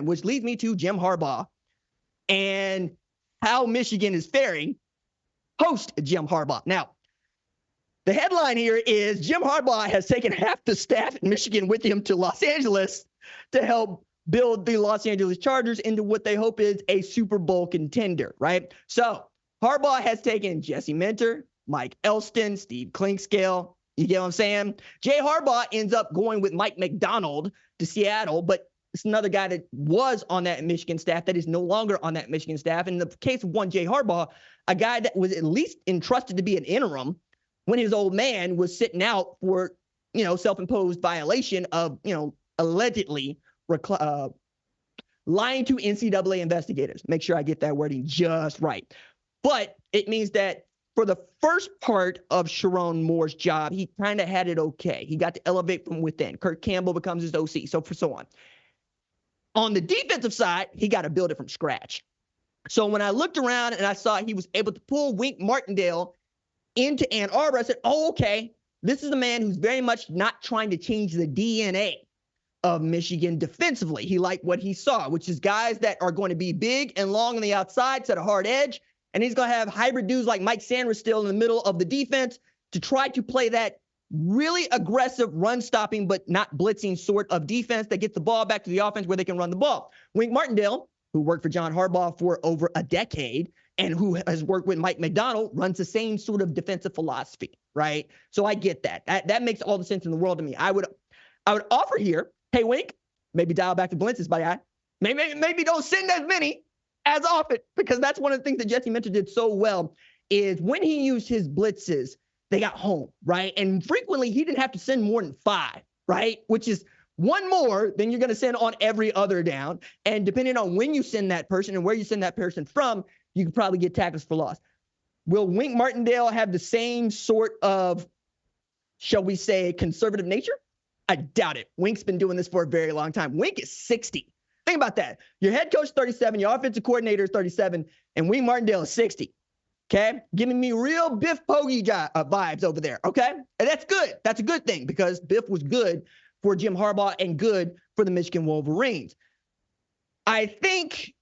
which leads me to Jim Harbaugh and how Michigan is faring post Jim Harbaugh. Now, the headline here is Jim Harbaugh has taken half the staff in Michigan with him to Los Angeles to help build the Los Angeles Chargers into what they hope is a Super Bowl contender, right? So Harbaugh has taken Jesse Minter, Mike Elston, Steve Clinkscale. You get what I'm saying? Jay Harbaugh ends up going with Mike McDonald to Seattle, but it's another guy that was on that Michigan staff that is no longer on that Michigan staff. In the case of one Jay Harbaugh, a guy that was at least entrusted to be an interim when his old man was sitting out for, self-imposed violation of, allegedly lying to NCAA investigators. Make sure I get that wording just right. But it means that for the first part of Sherrone Moore's job, he kind of had it okay. He got to elevate from within. Kirk Campbell becomes his OC, so on. On the defensive side, he got to build it from scratch. So when I looked around and I saw he was able to pull Wink Martindale into Ann Arbor, I said, oh, okay, this is a man who's very much not trying to change the DNA of Michigan defensively. He liked what he saw, which is guys that are going to be big and long on the outside, set a hard edge, and he's going to have hybrid dudes like Mike Sanders still in the middle of the defense to try to play that really aggressive run-stopping but not blitzing sort of defense that gets the ball back to the offense where they can run the ball. Wink Martindale, who worked for John Harbaugh for over a decade and who has worked with Mike McDonald, runs the same sort of defensive philosophy, right? So I get that. That makes all the sense in the world to me. I would offer here, hey, Wink, maybe dial back the blitzes, my guy. Maybe don't send as many as often, because that's one of the things that Jesse Minter did so well is when he used his blitzes, they got home, right? And frequently he didn't have to send more than 5, right? Which is one more than you're going to send on every other down. And depending on when you send that person and where you send that person from, you could probably get tackles for loss. Will Wink Martindale have the same sort of, shall we say, conservative nature? I doubt it. Wink's been doing this for a very long time. Wink is 60. Think about that. Your head coach 37, your offensive coordinator is 37, and Wink Martindale is 60. Okay? Giving me real Biff Poggi vibes over there. Okay? And that's good. That's a good thing because Biff was good for Jim Harbaugh and good for the Michigan Wolverines. I think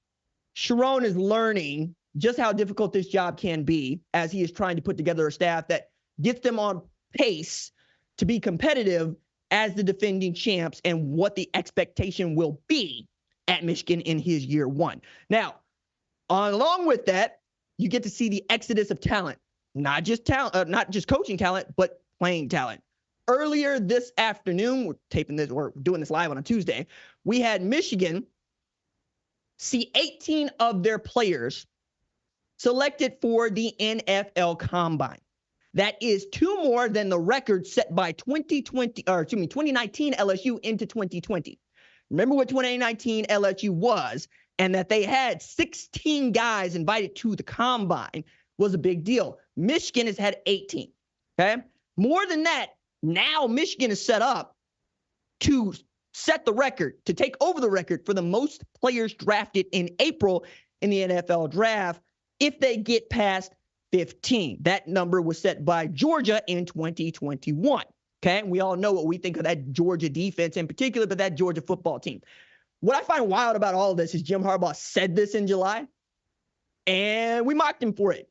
Sherrone is learning just how difficult this job can be as he is trying to put together a staff that gets them on pace to be competitive as the defending champs and what the expectation will be at Michigan in his year one. Now, along with that, you get to see the exodus of talent, not just coaching talent, but playing talent. Earlier this afternoon, we're doing this live on a Tuesday, we had Michigan see 18 of their players selected for the NFL Combine. That is 2 more than the record set by 2019 LSU into 2020. Remember what 2019 LSU was, and that they had 16 guys invited to the Combine was a big deal. Michigan has had 18, okay? More than that, now Michigan is set up to set the record, to take over the record for the most players drafted in April in the NFL draft if they get past 15. That number was set by Georgia in 2021. Okay, and we all know what we think of that Georgia defense in particular, but that Georgia football team. What I find wild about all of this is Jim Harbaugh said this in July, and we mocked him for it,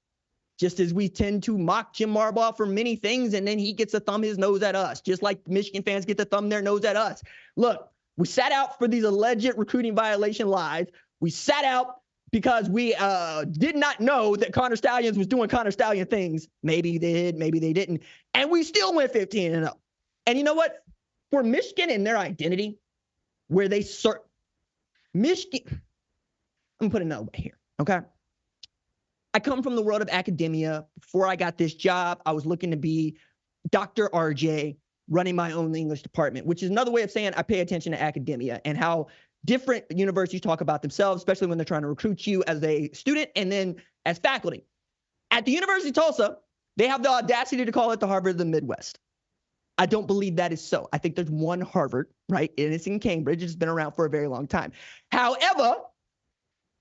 just as we tend to mock Jim Harbaugh for many things, and then he gets to thumb his nose at us, just like Michigan fans get to thumb their nose at us. Look, we sat out for these alleged recruiting violation lies. We sat out because we did not know that Connor Stallions was doing Connor Stallion things. Maybe they did, maybe they didn't. And we still went 15-0. And you know what? For Michigan and their identity, where they Michigan, I'm putting it away here, okay? I come from the world of academia. Before I got this job, I was looking to be Dr. RJ, running my own English department, which is another way of saying I pay attention to academia and how different universities talk about themselves, especially when they're trying to recruit you as a student and then as faculty. At the University of Tulsa, they have the audacity to call it the Harvard of the Midwest. I don't believe that is so. I think there's one Harvard, right? And it's in Cambridge. It's been around for a very long time. However,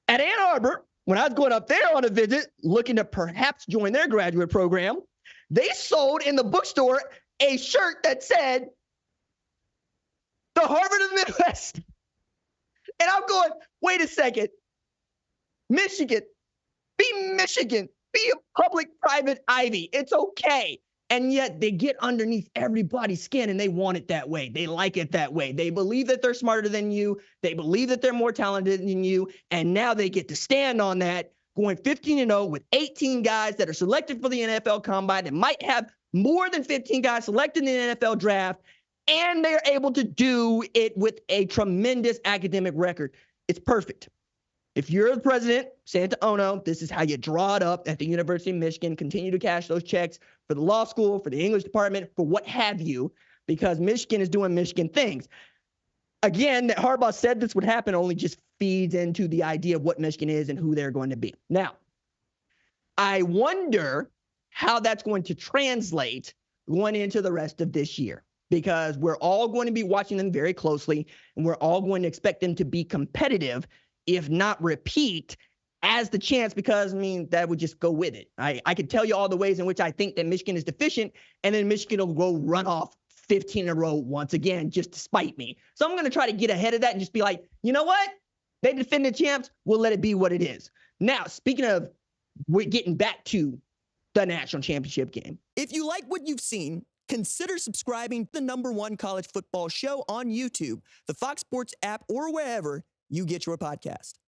at Ann Arbor, when I was going up there on a visit, looking to perhaps join their graduate program, they sold in the bookstore a shirt that said, the Harvard of the Midwest. And I'm going, wait a second. Michigan, be Michigan. Be a public-private Ivy. It's okay. And yet they get underneath everybody's skin and they want it that way. They like it that way. They believe that they're smarter than you. They believe that they're more talented than you. And now they get to stand on that, going 15-0 with 18 guys that are selected for the NFL Combine that might have more than 15 guys selected in the NFL Draft. And they're able to do it with a tremendous academic record. It's perfect. If you're the president, Santa Ono, this is how you draw it up at the University of Michigan. Continue to cash those checks for the law school, for the English department, for what have you, because Michigan is doing Michigan things. Again, that Harbaugh said this would happen only just feeds into the idea of what Michigan is and who they're going to be. Now, I wonder how that's going to translate going into the rest of this year, because we're all going to be watching them very closely, and we're all going to expect them to be competitive, if not repeat, as the chance, because, I mean, that would just go with it. I could tell you all the ways in which I think that Michigan is deficient, and then Michigan will go run off 15 in a row once again, just to spite me. So I'm going to try to get ahead of that and just be like, you know what? They defended champs. We'll let it be what it is. Now, speaking of, we're getting back to the national championship game. If you like what you've seen, consider subscribing to the #1 college football show on YouTube, the Fox Sports app, or wherever you get your podcast.